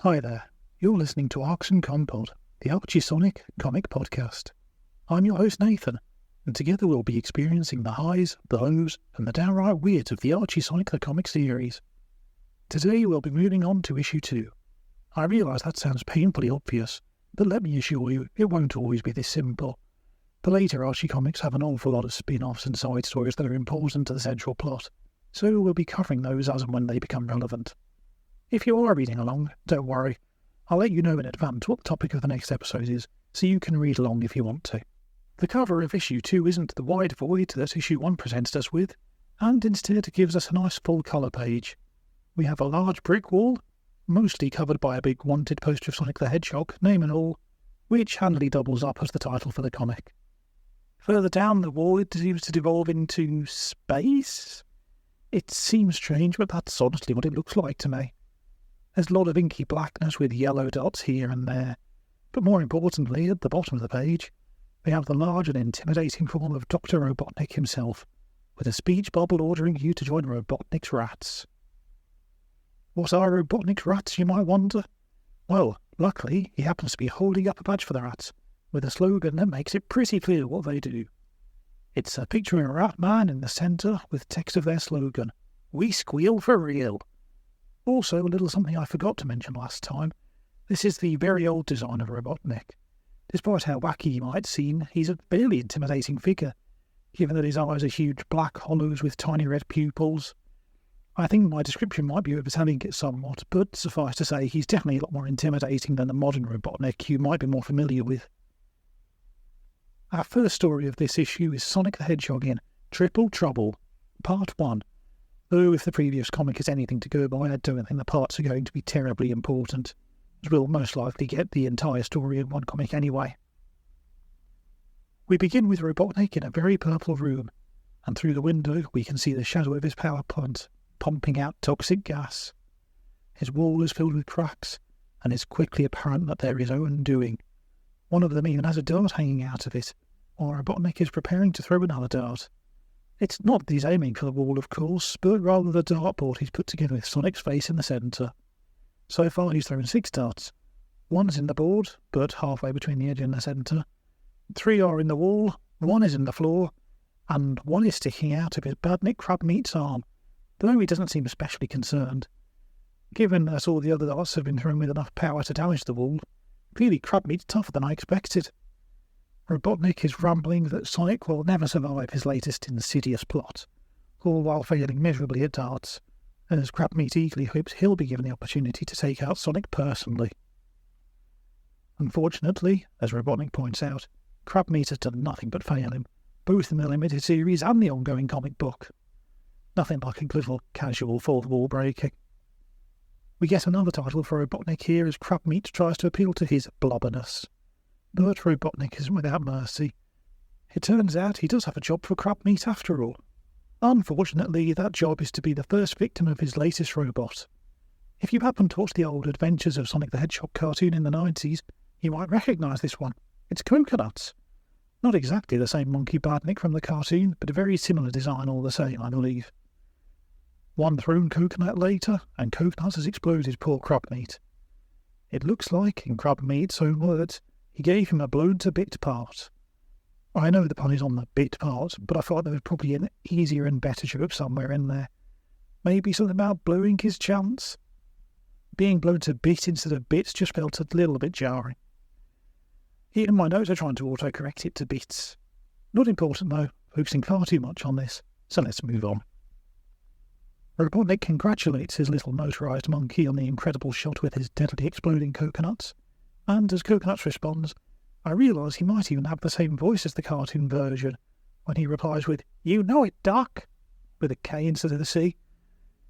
Hi there, you're listening to Arcs and Compod, the Archie Sonic comic podcast. I'm your host Nathan, and together we'll be experiencing the highs, the lows, and the downright weirds of the Archie Sonic the comic series. Today we'll be moving on to issue 2. I realise that sounds painfully obvious, but let me assure you, it won't always be this simple. The later Archie comics have an awful lot of spin-offs and side stories that are important to the central plot, so we'll be covering those as and when they become relevant. If you are reading along, don't worry. I'll let you know in advance what the topic of the next episode is, so you can read along if you want to. The cover of issue 2 isn't the wide void that issue 1 presented us with, and instead it gives us a nice full colour page. We have a large brick wall, mostly covered by a big wanted poster of Sonic the Hedgehog, name and all, which handily doubles up as the title for the comic. Further down the wall it seems to devolve into space? It seems strange, but that's honestly what it looks like to me. There's a lot of inky blackness with yellow dots here and there, but more importantly, at the bottom of the page, we have the large and intimidating form of Dr. Robotnik himself, with a speech bubble ordering you to join Robotnik's rats. What are Robotnik's rats, you might wonder? Well, luckily, he happens to be holding up a badge for the rats, with a slogan that makes it pretty clear what they do. It's a picture of a rat man in the centre with text of their slogan, "We squeal for real." Also, a little something I forgot to mention last time. This is the very old design of Robotnik. Despite how wacky he might seem, he's a fairly intimidating figure, given that his eyes are huge black hollows with tiny red pupils. I think my description might be overselling it somewhat, but suffice to say, he's definitely a lot more intimidating than the modern Robotnik you might be more familiar with. Our first story of this issue is Sonic the Hedgehog in Triple Trouble, Part 1. Though if the previous comic is anything to go by, I don't think the parts are going to be terribly important, as we'll most likely get the entire story in one comic anyway. We begin with Robotnik in a very purple room, and through the window we can see the shadow of his power plant, pumping out toxic gas. His wall is filled with cracks, and it's quickly apparent that they're his own doing. One of them even has a dart hanging out of it, while Robotnik is preparing to throw another dart. It's not that he's aiming for the wall, of course, but rather the dartboard he's put together with Sonic's face in the centre. So far he's thrown 6 darts. 1's in the board, but halfway between the edge and the centre. 3 are in the wall, 1 is in the floor, and 1 is sticking out of his badnik Crabmeat's arm, though he doesn't seem especially concerned. Given that all the other darts have been thrown with enough power to damage the wall, clearly Crabmeat's tougher than I expected. Robotnik is rambling that Sonic will never survive his latest insidious plot, all while failing miserably at darts, as Crabmeat eagerly hopes he'll be given the opportunity to take out Sonic personally. Unfortunately, as Robotnik points out, Crabmeat has done nothing but fail him, both in the limited series and the ongoing comic book. Nothing like a little casual fourth wall breaking. We get another title for Robotnik here as Crabmeat tries to appeal to his blobberness. But Robotnik isn't without mercy. It turns out he does have a job for Crabmeat after all. Unfortunately, that job is to be the first victim of his latest robot. If you happen to watch the old Adventures of Sonic the Hedgehog cartoon in the 90s, you might recognise this one. It's Coconuts. Not exactly the same monkey badnik from the cartoon, but a very similar design all the same, I believe. One thrown coconut later, and Coconuts has exploded poor Crabmeat. It looks like, in Crabmeat's own words, he gave him a blown-to-bit part. I know the pun is on the bit part, but I thought there was probably an easier and better joke somewhere in there. Maybe something about blowing his chance? Being blown to bit instead of bits just felt a little bit jarring. Even my notes are trying to autocorrect it to bits. Not important though, focusing far too much on this, so let's move on. Robotnik congratulates his little motorised monkey on the incredible shot with his deadly exploding coconuts. And as Coconuts responds, I realise he might even have the same voice as the cartoon version, when he replies with, "You know it, Doc," with a K instead of the C.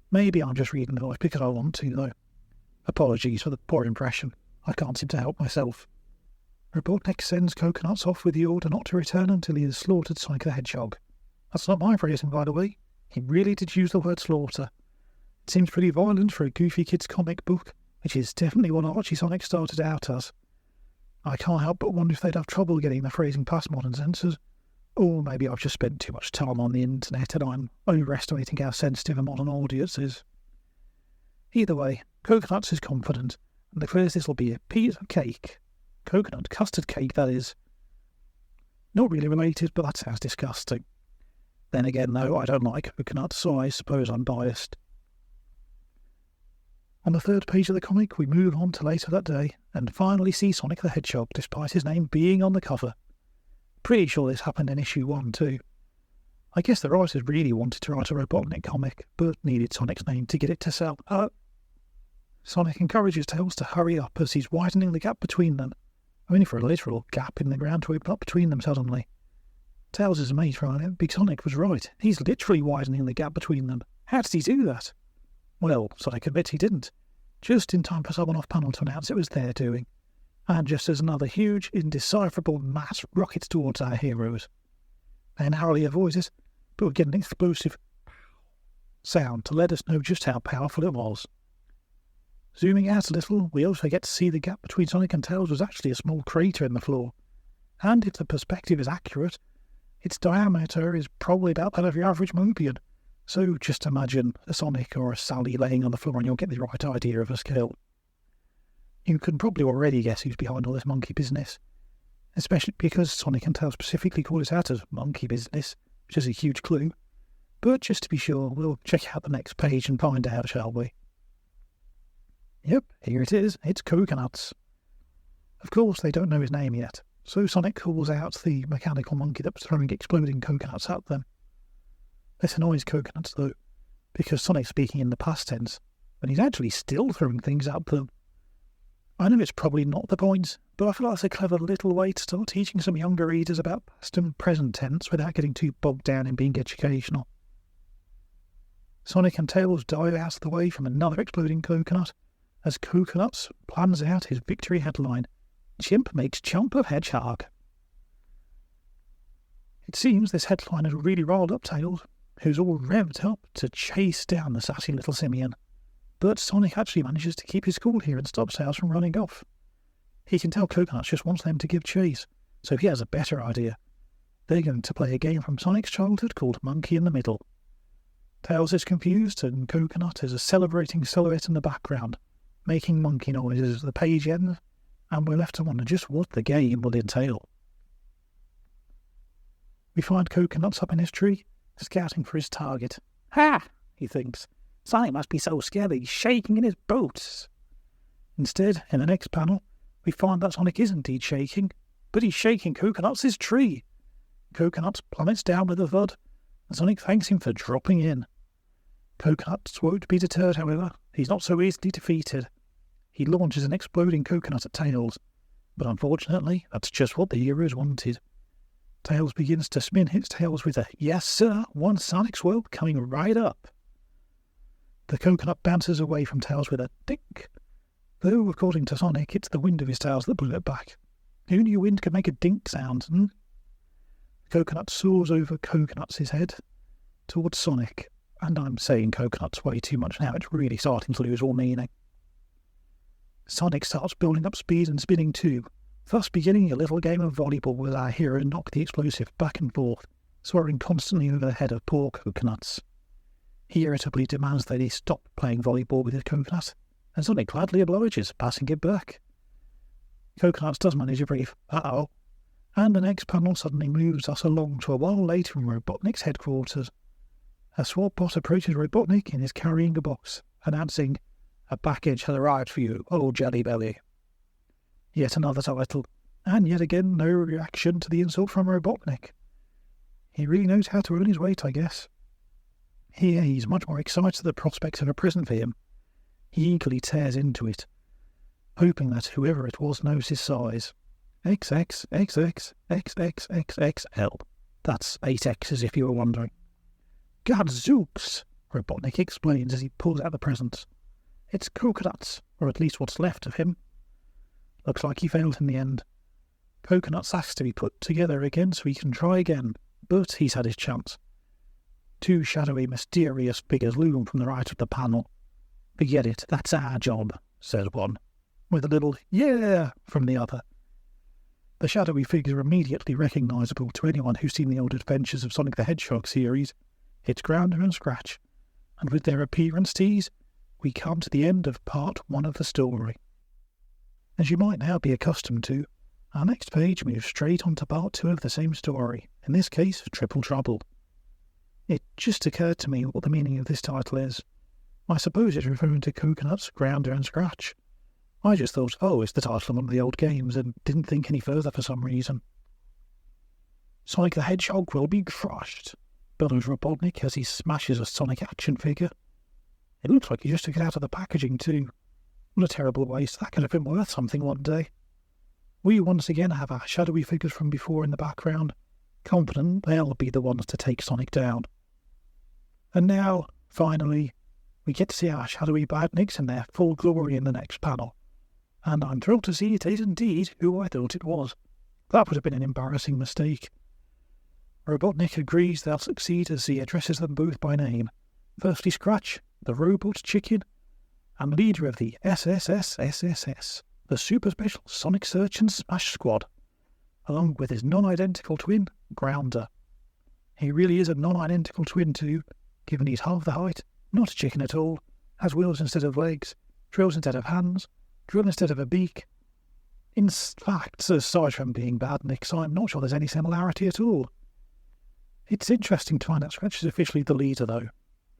Maybe I'm just reading the voice because I want to, though. Apologies for the poor impression. I can't seem to help myself. Robotnik sends Coconuts off with the order not to return until he has slaughtered Sonic the Hedgehog. That's not my phrasing, by the way. He really did use the word slaughter. It seems pretty violent for a Goofy Kids comic book, which is definitely what Archie Sonic started out as. I can't help but wonder if they'd have trouble getting the phrasing past modern censors. Or maybe I've just spent too much time on the internet and I'm overestimating how sensitive a modern audience is. Either way, Coconuts is confident, and declares this will be a piece of cake. Coconut custard cake, that is. Not really related, but that sounds disgusting. Then again, though, I don't like coconuts, so I suppose I'm biased. On the third page of the comic, we move on to later that day, and finally see Sonic the Hedgehog, despite his name being on the cover. Pretty sure this happened in issue 1 too. I guess the writers really wanted to write a Robotnik comic, but needed Sonic's name to get it to sell. Sonic encourages Tails to hurry up as he's widening the gap between them, only for a literal gap in the ground to open up between them suddenly. Tails is amazed from it. Big Sonic was right. He's literally widening the gap between them. How did he do that? Well, Sonic admits he didn't. Just in time for someone off panel to announce it was their doing. And just as another huge, indecipherable mass rockets towards our heroes. They narrowly avoid it, but we get an explosive sound to let us know just how powerful it was. Zooming out a little, we also get to see the gap between Sonic and Tails was actually a small crater in the floor. And if the perspective is accurate, its diameter is probably about that of your average Mobian. So just imagine a Sonic or a Sally laying on the floor and you'll get the right idea of a scale. You can probably already guess who's behind all this monkey business, especially because Sonic and Tails specifically call it out as monkey business, which is a huge clue. But just to be sure, we'll check out the next page and find out, shall we? Yep, here it is. It's Coconuts. Of course, they don't know his name yet, so Sonic calls out the mechanical monkey that was throwing exploding coconuts at them. This annoys Coconuts, though, because Sonic's speaking in the past tense, and he's actually still throwing things at them. I know it's probably not the point, but I feel like it's a clever little way to start teaching some younger readers about past and present tense without getting too bogged down in being educational. Sonic and Tails dive out of the way from another exploding coconut, as Coconuts plans out his victory headline, Chimp makes chump of hedgehog. It seems this headline has really riled up Tails, who's all revved up to chase down the sassy little simian. But Sonic actually manages to keep his cool here and stops Tails from running off. He can tell Coconuts just wants them to give chase, so he has a better idea. They're going to play a game from Sonic's childhood called Monkey in the Middle. Tails is confused, and Coconut is a celebrating silhouette in the background, making monkey noises as the page ends, and we're left to wonder just what the game will entail. We find Coconuts up in his tree, scouting for his target. Ha! He thinks. Sonic must be so scared that he's shaking in his boots. Instead, in the next panel, we find that Sonic is indeed shaking, but he's shaking Coconuts' tree. Coconuts plummets down with a thud, and Sonic thanks him for dropping in. Coconuts won't be deterred, however. He's not so easily defeated. He launches an exploding coconut at Tails, but unfortunately, that's just what the heroes wanted. Tails begins to spin his tails with a "Yes, sir, one Sonic's world coming right up." The coconut bounces away from Tails with a dink, though, according to Sonic, it's the wind of his tails that blew it back. Who knew wind could make a dink sound, The coconut soars over Coconuts' head towards Sonic, and I'm saying Coconuts way too much now, it's really starting to lose all meaning. Sonic starts building up speed and spinning too, thus beginning a little game of volleyball with our hero knock the explosive back and forth, soaring constantly over the head of poor Coconuts. He irritably demands that he stop playing volleyball with his coconut, and Sonic gladly obliges, passing it back. Coconuts does manage a brief "uh-oh," and the next panel suddenly moves us along to a while later in Robotnik's headquarters. A swab bot approaches Robotnik and is carrying a box, announcing, "A package has arrived for you, old Jelly Belly." Yet another title, and yet again no reaction to the insult from Robotnik. He really knows how to earn his weight, I guess. Here he's much more excited at the prospect of a present for him. He eagerly tears into it, hoping that whoever it was knows his size. XXXXXXXXL. That's 8 X's if you were wondering. "Gadzooks," Robotnik explains as he pulls out the present. "It's Coconuts, or at least what's left of him." Looks like he failed in the end. Coconuts has to be put together again so he can try again, but he's had his chance. 2 shadowy, mysterious figures loom from the right of the panel. "Forget it, that's our job," says one, with a little "yeah" from the other. The shadowy figures are immediately recognisable to anyone who's seen the old adventures of Sonic the Hedgehog series. It's Grounder and Scratch, and with their appearance tease, we come to the end of part 1 of the story. As you might now be accustomed to, our next page moves straight on to part 2 of the same story, in this case, Triple Trouble. It just occurred to me what the meaning of this title is. I suppose it's referring to coconuts, Grounder and Scratch. I just thought, it's the title of one of the old games, and didn't think any further for some reason. Sonic the Hedgehog will be crushed, bellows Robotnik as he smashes a Sonic action figure. It looks like he just took it out of the packaging too. What a terrible waste, that could have been worth something one day. We once again have our shadowy figures from before in the background, confident they'll be the ones to take Sonic down. And now, finally, we get to see our shadowy badniks in their full glory in the next panel. And I'm thrilled to see it is indeed who I thought it was. That would have been an embarrassing mistake. Robotnik agrees they'll succeed as he addresses them both by name. Firstly Scratch, the robot chicken, and leader of the SSSSSS, the Super Special Sonic Search and Smash Squad, along with his non-identical twin, Grounder. He really is a non-identical twin too, given he's half the height, not a chicken at all, has wheels instead of legs, drills instead of hands, drill instead of a beak. In fact, aside from being badniks, I'm not sure there's any similarity at all. It's interesting to find out Scratch is officially the leader though.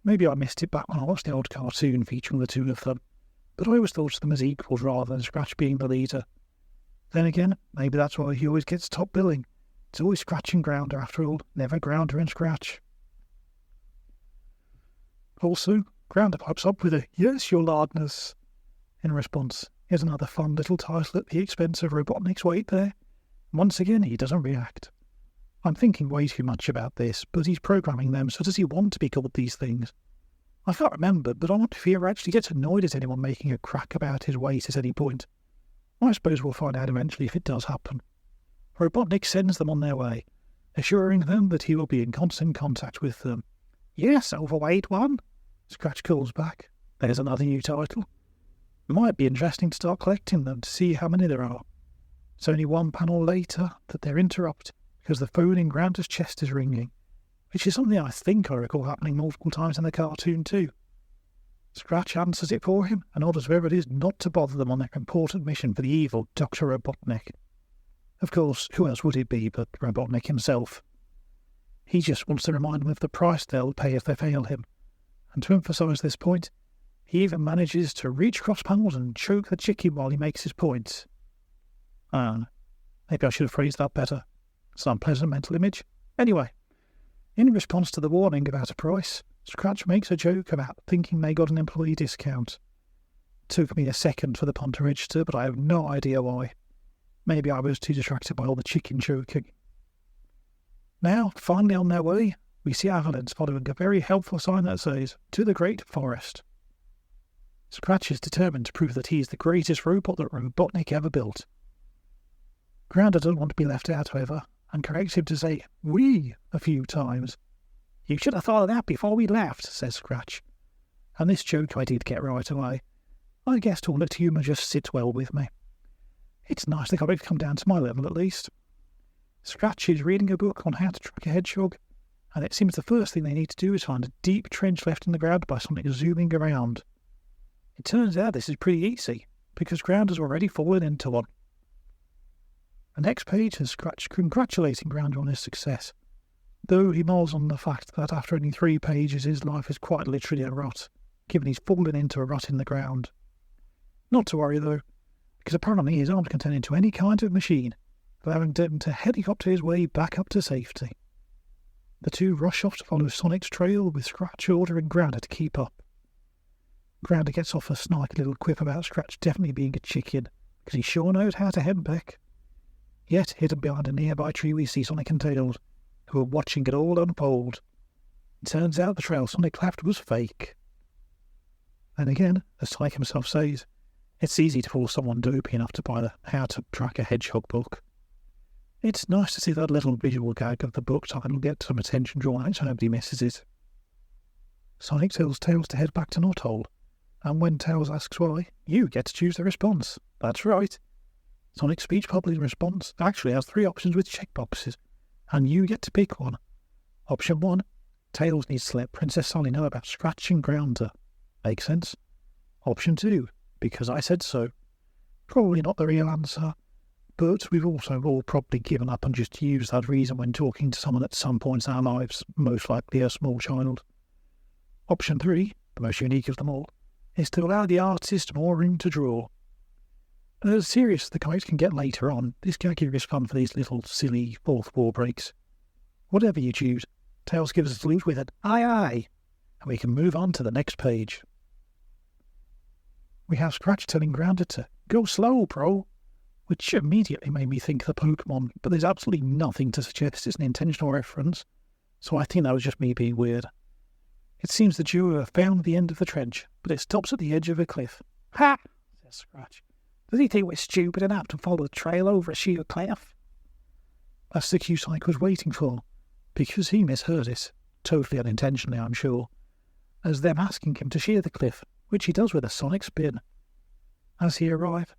Maybe I missed it back when I watched the old cartoon featuring the two of them, but I always thought of them as equals rather than Scratch being the leader. Then again, maybe that's why he always gets top billing. It's always Scratch and Grounder after all, never Grounder and Scratch. Also, Grounder pipes up with a "Yes, your lardness." In response, here's another fun little title at the expense of Robotnik's weight there. Once again, he doesn't react. I'm thinking way too much about this, but he's programming them, so does he want to be called these things? I can't remember, but I wonder if he ever actually gets annoyed at anyone making a crack about his weight at any point. I suppose we'll find out eventually if it does happen. Robotnik sends them on their way, assuring them that he will be in constant contact with them. "Yes, overweight one," Scratch calls back. There's another new title. It might be interesting to start collecting them to see how many there are. It's only one panel later that they're interrupted because the phone in Grounder's chest is ringing, which is something I think I recall happening multiple times in the cartoon too. Scratch answers it for him and orders whoever it is not to bother them on their important mission for the evil Dr. Robotnik. Of course, who else would it be but Robotnik himself? He just wants to remind them of the price they'll pay if they fail him, and to emphasise this point, he even manages to reach across panels and choke the chicken while he makes his point. Maybe I should have phrased that better. Some pleasant mental image. Anyway, in response to the warning about a price, Scratch makes a joke about thinking they got an employee discount. It took me a second for the pun to register, but I have no idea why. Maybe I was too distracted by all the chicken joking. Now, finally on their way, we see our villains following a very helpful sign that says, "To the Great Forest." Scratch is determined to prove that he is the greatest robot that Robotnik ever built. Grounder doesn't want to be left out, however, and corrects him to say "we" a few times. "You should have thought of that before we left," says Scratch. And this joke I did get right away. I guess toilet humour just sits well with me. It's nice the comics come down to my level at least. Scratch is reading a book on how to track a hedgehog, and it seems the first thing they need to do is find a deep trench left in the ground by Sonic zooming around. It turns out this is pretty easy, because Grounder's already fallen into one. The next page has Scratch congratulating Grounder on his success, though he mulls on the fact that after only 3 pages his life is quite literally a rut, given he's fallen into a rut in the ground. Not to worry though, because apparently his arms can turn into any kind of machine, allowing him to helicopter his way back up to safety. The two rush off to follow Sonic's trail, with Scratch ordering Grounder to keep up. Grounder gets off a snarky little quip about Scratch definitely being a chicken, because he sure knows how to henpeck. Yet, hidden behind a nearby tree, we see Sonic and Tails, who are watching it all unfold. It turns out the trail Sonic left was fake. Then again, as Sonic himself says, it's easy to fool someone dopey enough to buy the How to Track a Hedgehog book. It's nice to see that little visual gag of the book title get some attention drawn out so nobody misses it. Sonic tells Tails to head back to Knothole, and when Tails asks why, you get to choose the response. That's right. Sonic's speech bubble response actually has 3 options with checkboxes, and you get to pick one. Option 1, Tails needs to let Princess Sally know about Scratch and Grounder. Makes sense. Option 2, because I said so. Probably not the real answer, but we've also all probably given up and just used that reason when talking to someone at some point in our lives, most likely a small child. Option 3, the most unique of them all, is to allow the artist more room to draw. As serious as the comics can get later on, this gag here is fun for these little silly fourth wall breaks. Whatever you choose, Tails gives us a salute with an aye aye, and we can move on to the next page. We have Scratch telling Grounder to go slow, bro, which immediately made me think of the Pokemon, but there's absolutely nothing to suggest it's an intentional reference, so I think that was just me being weird. It seems the duo have found the end of the trench, but it stops at the edge of a cliff. Ha! Says Scratch. Does he think we're stupid enough to follow the trail over a sheer cliff? That's the cue Sonic was waiting for, because he misheard it, totally unintentionally I'm sure, as them asking him to sheer the cliff, which he does with a sonic spin. As he arrives,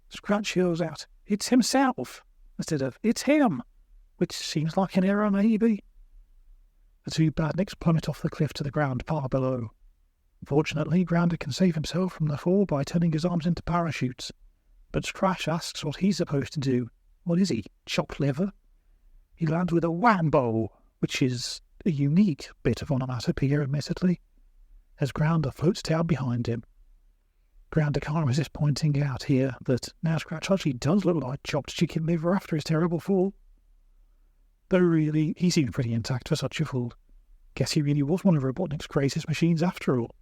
Scratch yells out, "It's himself!" instead of, "It's him!" which seems like an error maybe. The two badniks plummet off the cliff to the ground far below. Fortunately, Grounder can save himself from the fall by turning his arms into parachutes, but Scratch asks what he's supposed to do. What is he, chopped liver? He lands with a whambo, which is a unique bit of onomatopoeia admittedly, as Grounder floats down behind him. Grounder can't resist pointing out here that now Scratch actually does look like chopped chicken liver after his terrible fall. Though really, he seemed pretty intact for such a fall. Guess he really was one of Robotnik's greatest machines after all.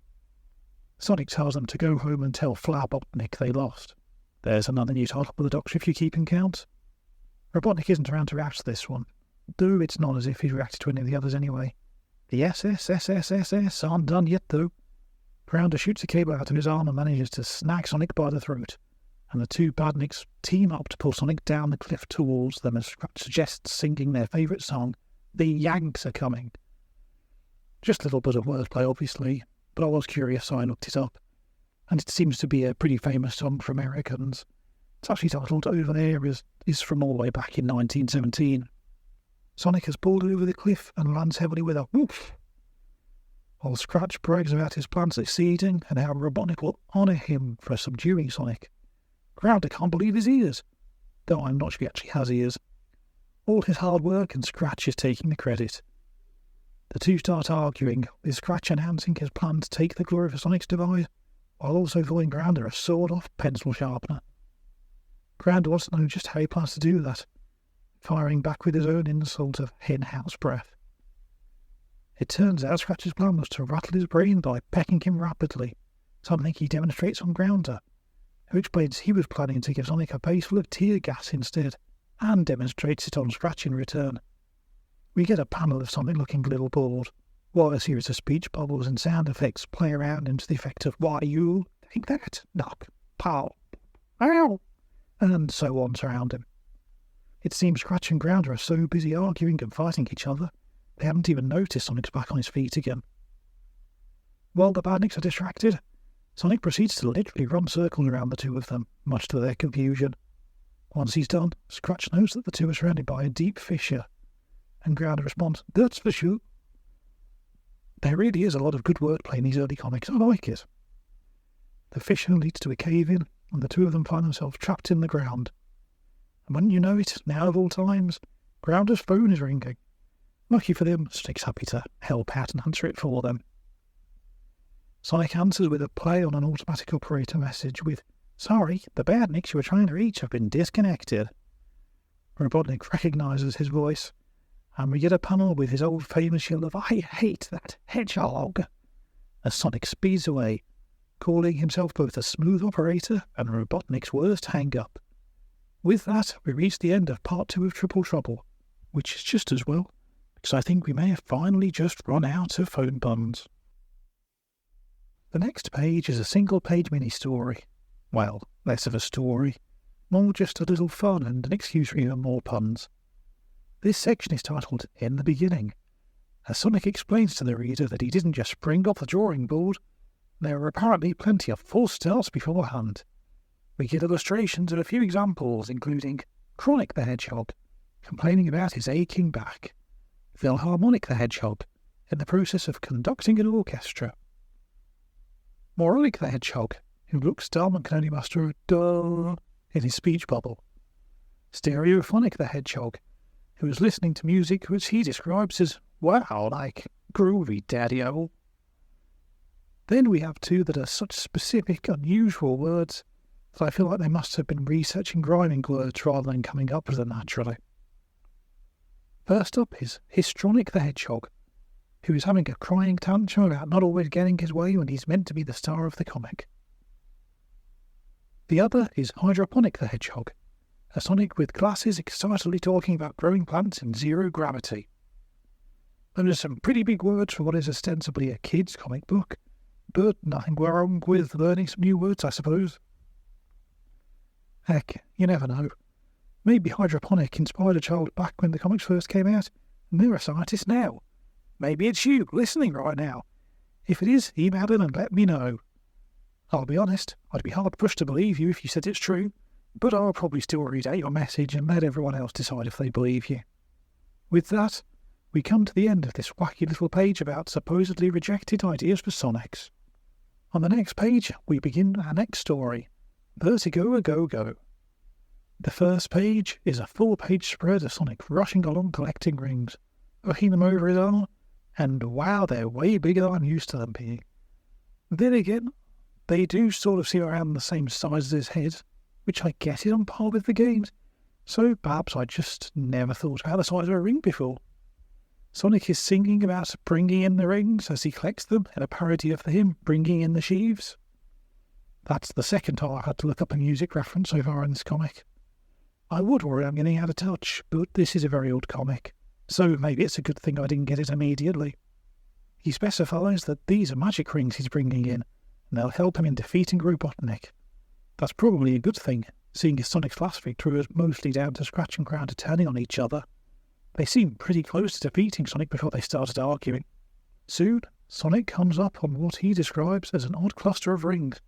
Sonic tells them to go home and tell Robotnik they lost. There's another new title for the Doctor if you keep in count. Robotnik isn't around to react to this one, though it's not as if he's reacted to any of the others anyway. The SSSSSS aren't done yet though. Grounder shoots a cable out of his arm and manages to snag Sonic by the throat, and the two badniks team up to pull Sonic down the cliff towards them as Scratch suggests singing their favourite song, The Yanks Are Coming. Just a little bit of wordplay obviously, but I was curious so I looked it up, and it seems to be a pretty famous song for Americans. It's actually titled Over There is from all the way back in 1917. Sonic has pulled over the cliff and lands heavily with a woof, while Scratch brags about his plans succeeding and how Robotnik will honour him for subduing Sonic. Grounder can't believe his ears, though I'm not sure he actually has ears. All his hard work and Scratch is taking the credit. The two start arguing, with Scratch announcing his plan to take the glory for Sonic's demise, while also calling Grounder a sawed-off pencil sharpener. Grounder wants to know just how he plans to do that, firing back with his own insult of hen-house breath. It turns out Scratch's plan was to rattle his brain by pecking him rapidly, something he demonstrates on Grounder, who explains he was planning to give Sonic a base full of tear gas instead, and demonstrates it on Scratch in return. We get a panel of Sonic looking a little bored, while a series of speech bubbles and sound effects play around into the effect of "Why you think that? Knock, pow, ow," and so on surround him. It seems Scratch and Grounder are so busy arguing and fighting each other, they haven't even noticed Sonic's back on his feet again. While the badniks are distracted, Sonic proceeds to literally run circles around the two of them, much to their confusion. Once he's done, Scratch knows that the two are surrounded by a deep fissure, and Grounder responds, "That's for sure." There really is a lot of good wordplay in these early comics, I like it. The fissure leads to a cave-in, and the two of them find themselves trapped in the ground. And when you know it, now of all times, Grounder's phone is ringing. Lucky for them, Sonic's happy to help out and answer it for them. Sonic answers with a play on an automatic operator message with, "Sorry, the badniks you were trying to reach have been disconnected." Robotnik recognises his voice, and we get a panel with his old famous yell of "I hate that hedgehog," as Sonic speeds away, calling himself both a smooth operator and Robotnik's worst hang-up. With that, we reach the end of part 2 of Triple Trouble, which is just as well, because I think we may have finally just run out of phone puns. The next page is a single-page mini-story. Well, less of a story, more just a little fun and an excuse for even more puns. This section is titled In the Beginning, as Sonic explains to the reader that he didn't just spring off the drawing board, there were apparently plenty of false starts beforehand. We get illustrations of a few examples, including Chronic the Hedgehog, complaining about his aching back, Philharmonic the Hedgehog, in the process of conducting an orchestra, Moronic the Hedgehog, who looks dumb and can only muster a duh in his speech bubble. Stereophonic the Hedgehog, who is listening to music which he describes as, wow, like groovy daddy-o. Then we have two that are such specific, unusual words that I feel like they must have been researching rhyming words rather than coming up with them naturally. First up is Histrionic the Hedgehog, who is having a crying tantrum about not always getting his way when he's meant to be the star of the comic. The other is Hydroponic the Hedgehog, a Sonic with glasses excitedly talking about growing plants in zero gravity. Those are some pretty big words for what is ostensibly a kid's comic book, but nothing wrong with learning some new words, I suppose. Heck, you never know. Maybe Hydroponic inspired a child back when the comics first came out, and they're a scientist now. Maybe it's you, listening right now. If it is, email in and let me know. I'll be honest, I'd be hard-pushed to believe you if you said it's true, but I'll probably still read out your message and let everyone else decide if they believe you. With that, we come to the end of this wacky little page about supposedly rejected ideas for Sonics. On the next page, we begin our next story, Vertigo a Go-Go. The first page is a full-page spread of Sonic rushing along collecting rings, hooking them over his arm, and wow, they're way bigger than I'm used to them being. Then again, they do sort of seem around the same size as his head, which I guess is on par with the games, so perhaps I just never thought about the size of a ring before. Sonic is singing about bringing in the rings as he collects them in a parody of the hymn Bringing in the Sheaves. That's the second time I've had to look up a music reference so far in this comic. I would worry I'm getting out of touch, but this is a very old comic, so maybe it's a good thing I didn't get it immediately. He specifies that these are magic rings he's bringing in, and they'll help him in defeating Robotnik. That's probably a good thing, seeing as Sonic's last victory was mostly down to Scratch and Crowder turning on each other. They seemed pretty close to defeating Sonic before they started arguing. Soon, Sonic comes up on what he describes as an odd cluster of rings,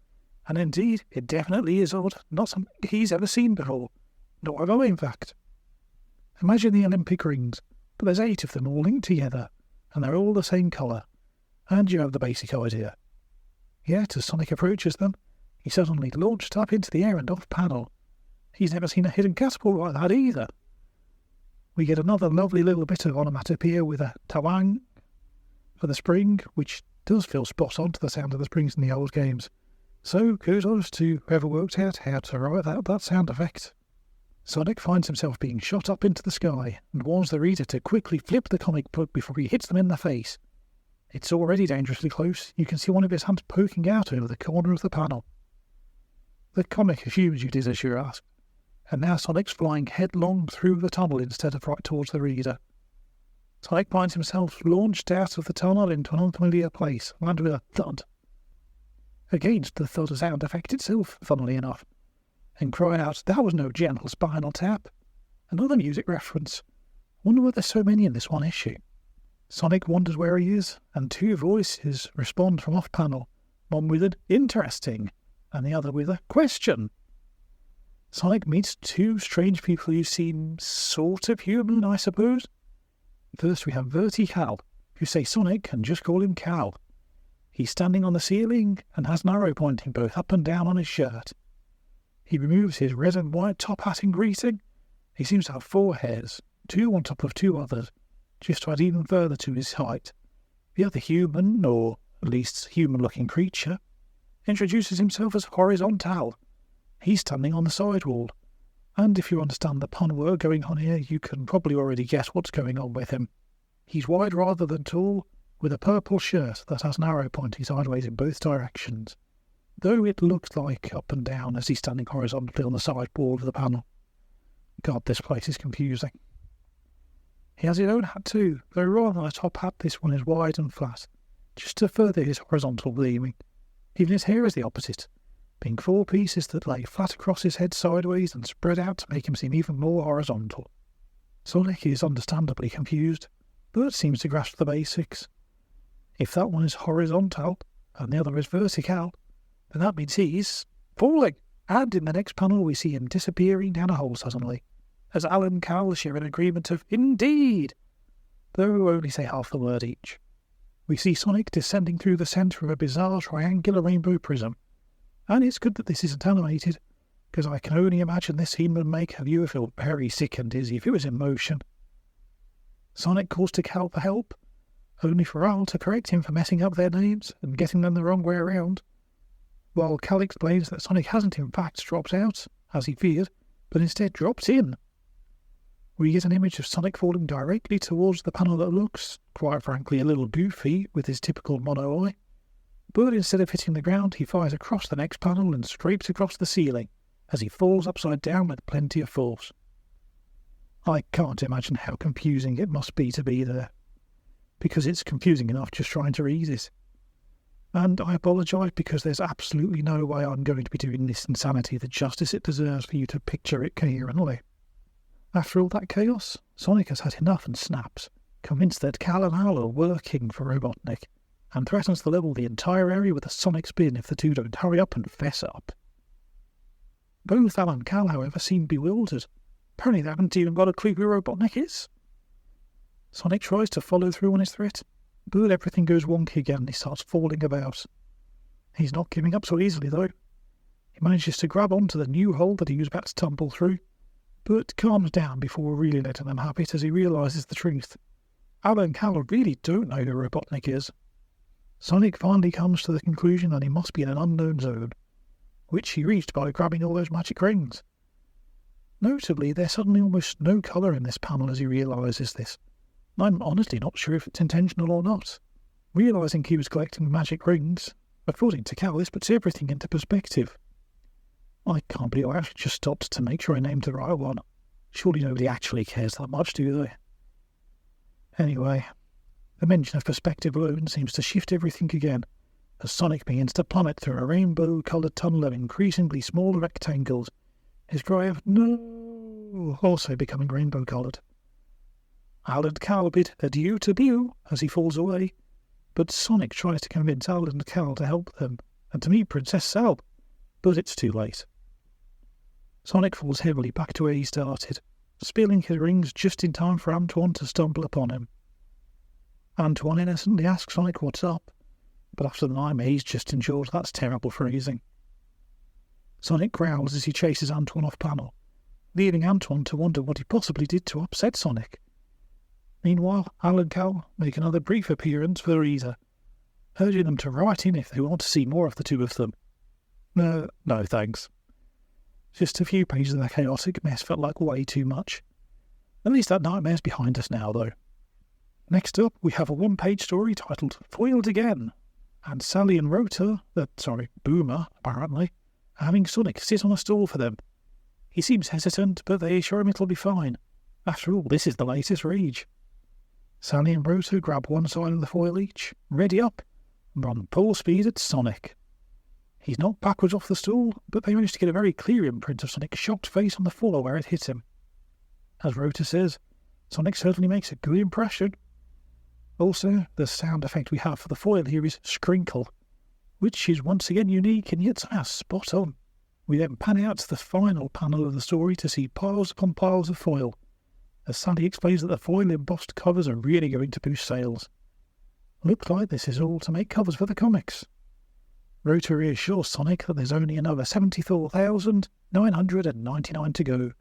and indeed, it definitely is odd, not something he's ever seen before. Nor have I, in fact. Imagine the Olympic rings, but there's 8 of them all linked together, and they're all the same colour, and you have the basic idea. Yet, as Sonic approaches them, he suddenly launched up into the air and off panel. He's never seen a hidden catapult like that either. We get another lovely little bit of onomatopoeia with a tawang for the spring, which does feel spot on to the sound of the springs in the old games. So kudos to whoever worked out how to write out that sound effect. Sonic finds himself being shot up into the sky and warns the reader to quickly flip the comic book before he hits them in the face. It's already dangerously close. You can see one of his hands poking out over the corner of the panel. The comic assumes you did as you asked, and now Sonic's flying headlong through the tunnel instead of right towards the reader. Sonic finds himself launched out of the tunnel into an unfamiliar place, and with a thud. Against the thud sound effect itself, funnily enough, and cry out, "That was no gentle spinal tap." Another music reference. Wonder why there's so many in this one issue. Sonic wonders where he is, and 2 voices respond from off-panel, one with an "interesting," and the other with a "question." Sonic meets 2 strange people who seem sort of human, I suppose. First we have Verti Cal, who say Sonic and just call him Cal. He's standing on the ceiling and has an arrow pointing both up and down on his shirt. He removes his red and white top hat in greeting. He seems to have 4 hairs, 2 on top of 2 others, just to add even further to his height. The other human, or at least human-looking creature, introduces himself as Horizont. He's standing on the sidewall, and if you understand the pun we're going on here, you can probably already guess what's going on with him. He's wide rather than tall, with a purple shirt that has an arrow pointing sideways in both directions, though it looks like up and down as he's standing horizontally on the side wall of the panel. God, this place is confusing. He has his own hat too, though rather than a top hat, this one is wide and flat, just to further his horizontal gleaming. Even his hair is the opposite, being 4 pieces that lay flat across his head sideways and spread out to make him seem even more horizontal. Sonic is understandably confused, but seems to grasp the basics. If that one is horizontal and the other is vertical, then that means he's falling. And in the next panel we see him disappearing down a hole suddenly, as Alan and Cal share an agreement of "indeed," though only say half the word each. We see Sonic descending through the centre of a bizarre triangular rainbow prism, and it's good that this isn't animated, because I can only imagine this scene would make a viewer feel very sick and dizzy if it was in motion. Sonic calls to Cal for help, only for Al to correct him for messing up their names and getting them the wrong way around, while Cal explains that Sonic hasn't in fact dropped out, as he feared, but instead dropped in. We get an image of Sonic falling directly towards the panel that looks, quite frankly, a little goofy with his typical mono eye, but instead of hitting the ground, he fires across the next panel and scrapes across the ceiling as he falls upside down with plenty of force. I can't imagine how confusing it must be to be there, because it's confusing enough just trying to read it. And I apologise because there's absolutely no way I'm going to be doing this insanity the justice it deserves for you to picture it coherently. After all that chaos, Sonic has had enough and snaps, convinced that Cal and Al are working for Robotnik, and threatens to level the entire area with a sonic spin if the two don't hurry up and fess up. Both Al and Cal, however, seem bewildered. Apparently they haven't even got a clue who Robotnik is. Sonic tries to follow through on his threat, but everything goes wonky again and he starts falling about. He's not giving up so easily, though. He manages to grab onto the new hole that he was about to tumble through, but calms down before really letting them have it as he realises the truth. Al and Cal really don't know who Robotnik is. Sonic finally comes to the conclusion that he must be in an unknown zone, which he reached by grabbing all those magic rings. Notably, there's suddenly almost no colour in this panel as he realises this. I'm honestly not sure if it's intentional or not. Realising he was collecting magic rings, according to Cal, this puts everything into perspective. I can't believe I actually just stopped to make sure I named the right one. Surely nobody actually cares that much, do they? Anyway, the mention of perspective alone seems to shift everything again, as Sonic begins to plummet through a rainbow-coloured tunnel of increasingly smaller rectangles, his cry of "No!" also becoming rainbow-coloured. Al and Cal bid adieu to Bew as he falls away, but Sonic tries to convince Al and Cal to help them and to meet Princess Sal, but it's too late. Sonic falls heavily back to where he started, spilling his rings just in time for Antoine to stumble upon him. Antoine innocently asks Sonic what's up, but after the nightmare he's just endured, that's terrible phrasing. Sonic growls as he chases Antoine off panel, leaving Antoine to wonder what he possibly did to upset Sonic. Meanwhile, Al and Cal make another brief appearance for the reader, urging them to write in if they want to see more of the two of them. No thanks. Just a few pages of the chaotic mess felt like way too much. At least that nightmare's behind us now, though. Next up, we have a one-page story titled Foiled Again, and Sally and Boomer, apparently, are having Sonic sit on a stool for them. He seems hesitant, but they assure him it'll be fine. After all, this is the latest rage. Sally and Rota grab one side of the foil each, ready up, and run full speed at Sonic. He's knocked backwards off the stool, but they manage to get a very clear imprint of Sonic's shocked face on the floor where it hit him. As Rota says, Sonic certainly makes a good impression. Also, the sound effect we have for the foil here is Scrinkle, which is once again unique and yet somehow spot on. We then pan out to the final panel of the story to see piles upon piles of foil, as Sally explains that the foil embossed covers are really going to boost sales. Looks like this is all to make covers for the comics. Rota reassures Sonic that there's only another 74,999 to go,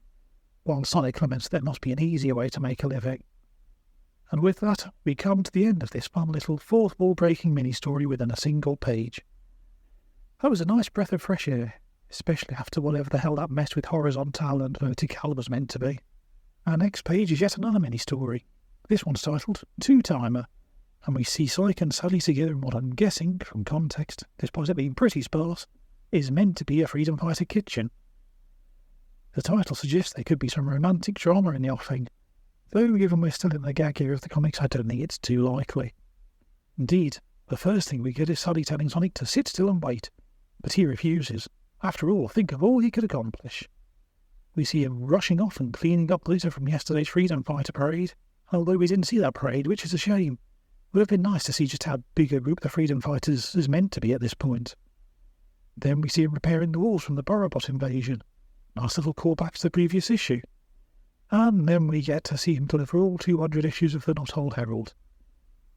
while Sonic laments there must be an easier way to make a living. And with that, we come to the end of this fun little fourth wall-breaking mini-story within a single page. That was a nice breath of fresh air, especially after whatever the hell that mess with Horizont and Verti was meant to be. Our next page is yet another mini-story. This one's titled Two-Timer, and we see Sonic and Sally together in what I'm guessing, from context, despite it being pretty sparse, is meant to be a freedom fighter kitchen. The title suggests there could be some romantic drama in the offing, though given we're still in the gag era of the comics, I don't think it's too likely. Indeed, the first thing we get is Sally telling Sonic to sit still and wait, but he refuses. After all, think of all he could accomplish. We see him rushing off and cleaning up litter from yesterday's freedom fighter parade, although we didn't see that parade, which is a shame. It would have been nice to see just how big a group the freedom fighters is meant to be at this point. Then we see him repairing the walls from the Borobot invasion. Nice little callback to the previous issue. And then we get to see him deliver all 200 issues of the Not Old Herald.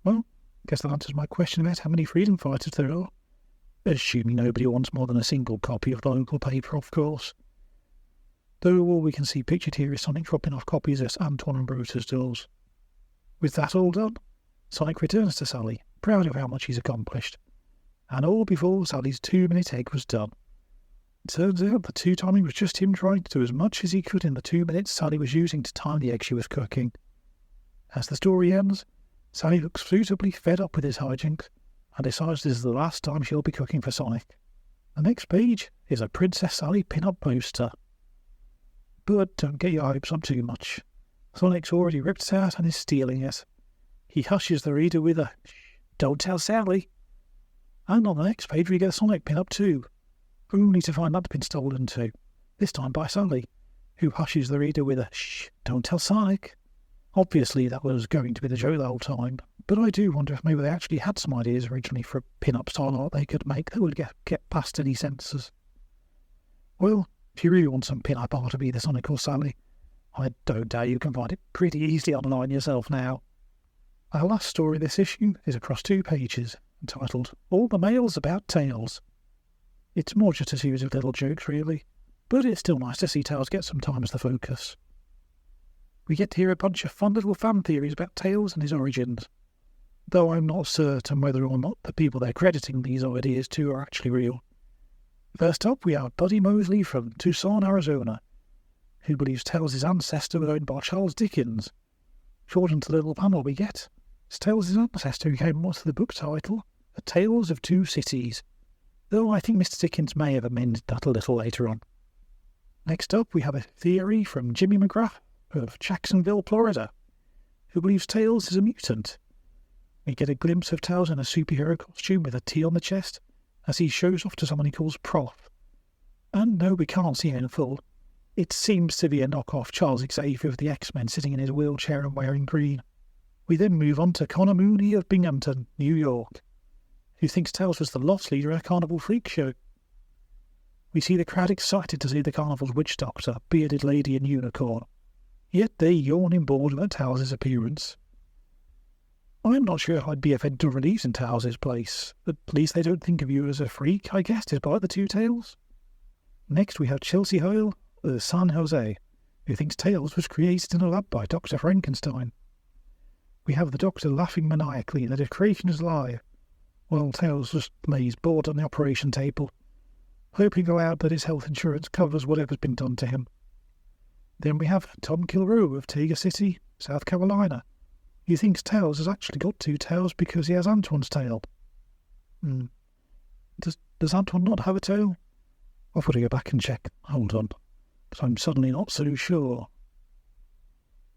Well, I guess that answers my question about how many freedom fighters there are. Assuming nobody wants more than a single copy of the local paper, of course. though all we can see pictured here is Sonic dropping off copies at Antoine and Brutus' doors. With that all done, Sonic returns to Sally, proud of how much he's accomplished. And all before Sally's 2-minute egg was done. It turns out the 2 timing was just him trying to do as much as he could in the 2 minutes Sally was using to time the egg she was cooking. As the story ends, Sally looks suitably fed up with his hijinks and decides this is the last time she'll be cooking for Sonic. The next page is a Princess Sally pin-up poster. But don't get your hopes up too much. Sonic's already ripped it out and is stealing it. He hushes the reader with a "Shh, don't tell Sally." And on the next page we get a Sonic pin-up too, only to find that's been stolen too, this time by Sally, who hushes the reader with a "Shh, don't tell Sonic." Obviously that was going to be the joke the whole time, but I do wonder if maybe they actually had some ideas originally for a pin-up style art they could make that would get past any censors. Well, if you really want some pin-up art of either Sonic or Sally, I don't doubt you can find it pretty easily online yourself now. Our last story this issue is across 2 pages, entitled All the Mails About Tails. It's more just a series of little jokes really, but it's still nice to see Tails get some time as the focus. We get to hear a bunch of fun little fan theories about Tails and his origins, though I'm not certain whether or not the people they're crediting these ideas to are actually real. First up we have Buddy Mosley from Tucson, Arizona, who believes Tails' ancestor was owned by Charles Dickens. Shortened to the little panel we get, it's Tails' ancestor who came onto the book title, A Tales of Two Cities, though I think Mr. Dickens may have amended that a little later on. Next up we have a theory from Jimmy McGrath of Jacksonville, Florida, who believes Tails is a mutant. We get a glimpse of Tails in a superhero costume with a T on the chest, as he shows off to someone he calls Prof. And no, we can't see him in full. It seems to be a knockoff Charles Xavier of the X-Men sitting in his wheelchair and wearing green. We then move on to Connor Mooney of Binghamton, New York, who thinks Tails was the lost leader at a carnival freak show. We see the crowd excited to see the carnival's witch doctor, bearded lady and unicorn, yet they yawn in boredom at Tails' appearance. I'm not sure I'd be offended or relieved in Tails' place. At least they don't think of you as a freak, I guess, despite the 2 Tails. Next we have Chelsea Hoyle of San Jose, who thinks Tails was created in a lab by Dr. Frankenstein. We have the Doctor laughing maniacally that his creation is alive, while Tails just lays bored on the operation table, hoping aloud that his health insurance covers whatever's been done to him. Then we have Tom Kilroe of Tiger City, South Carolina, who thinks Tails has actually got 2 tails because he has Antoine's tail. Does Antoine not have a tail? I've got to go back and check. Hold on, because I'm suddenly not so sure.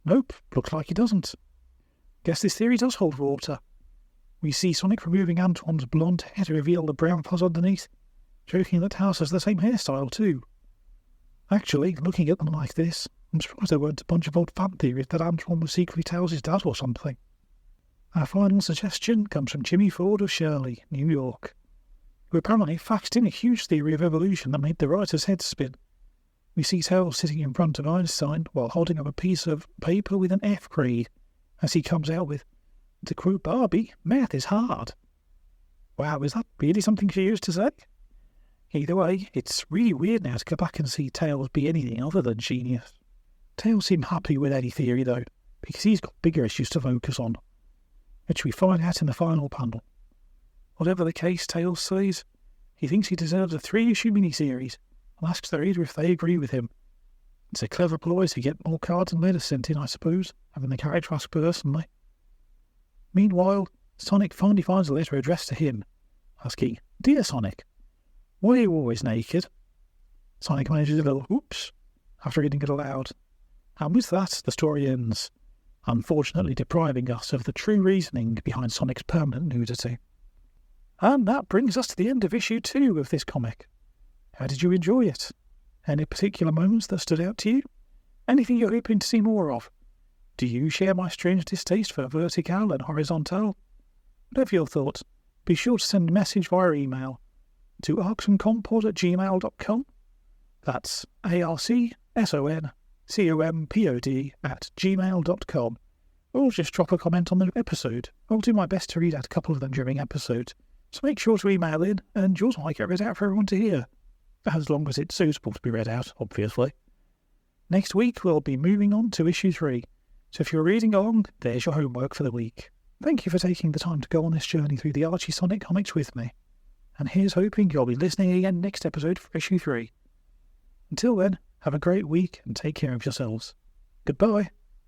Nope, looks like he doesn't. Guess this theory does hold water. We see Sonic removing Antoine's blonde hair to reveal the brown fuzz underneath, joking that Tails has the same hairstyle too. Actually, looking at them like this, I'm surprised there weren't a bunch of old fan theories that Antoine was secretly Tails' dad or something. Our final suggestion comes from Jimmy Ford of Shirley, New York, who apparently faxed in a huge theory of evolution that made the writer's head spin. We see Tails sitting in front of Einstein while holding up a piece of paper with an F grade, as he comes out with, to quote Barbie, math is hard. Wow, is that really something she used to say? Either way, it's really weird now to go back and see Tails be anything other than genius. Tails seemed happy with any theory though, because he's got bigger issues to focus on, which we find out in the final panel. Whatever the case, Tails says, he thinks he deserves a 3-issue miniseries, and asks the reader if they agree with him. It's a clever ploy to get more cards and letters sent in, I suppose, having the character ask personally. Meanwhile, Sonic finally finds a letter addressed to him, asking, "Dear Sonic, why are you always naked?" Sonic manages a little oops after reading it aloud. And with that, the story ends, unfortunately depriving us of the true reasoning behind Sonic's permanent nudity. And that brings us to the end of issue 2 of this comic. How did you enjoy it? Any particular moments that stood out to you? Anything you're hoping to see more of? Do you share my strange distaste for vertical and horizontal? Whatever your thoughts, be sure to send a message via email to arcsoncompod@gmail.com. That's arcsoncompod@gmail.com. Or just drop a comment on the episode. I'll do my best to read out a couple of them during episodes, so make sure to email in and yours might get read out for everyone to hear. As long as it's suitable to be read out, obviously. Next week, we'll be moving on to issue 3. So if you're reading along, there's your homework for the week. Thank you for taking the time to go on this journey through the Archie Sonic comics with me. And here's hoping you'll be listening again next episode for issue 3. Until then, have a great week and take care of yourselves. Goodbye.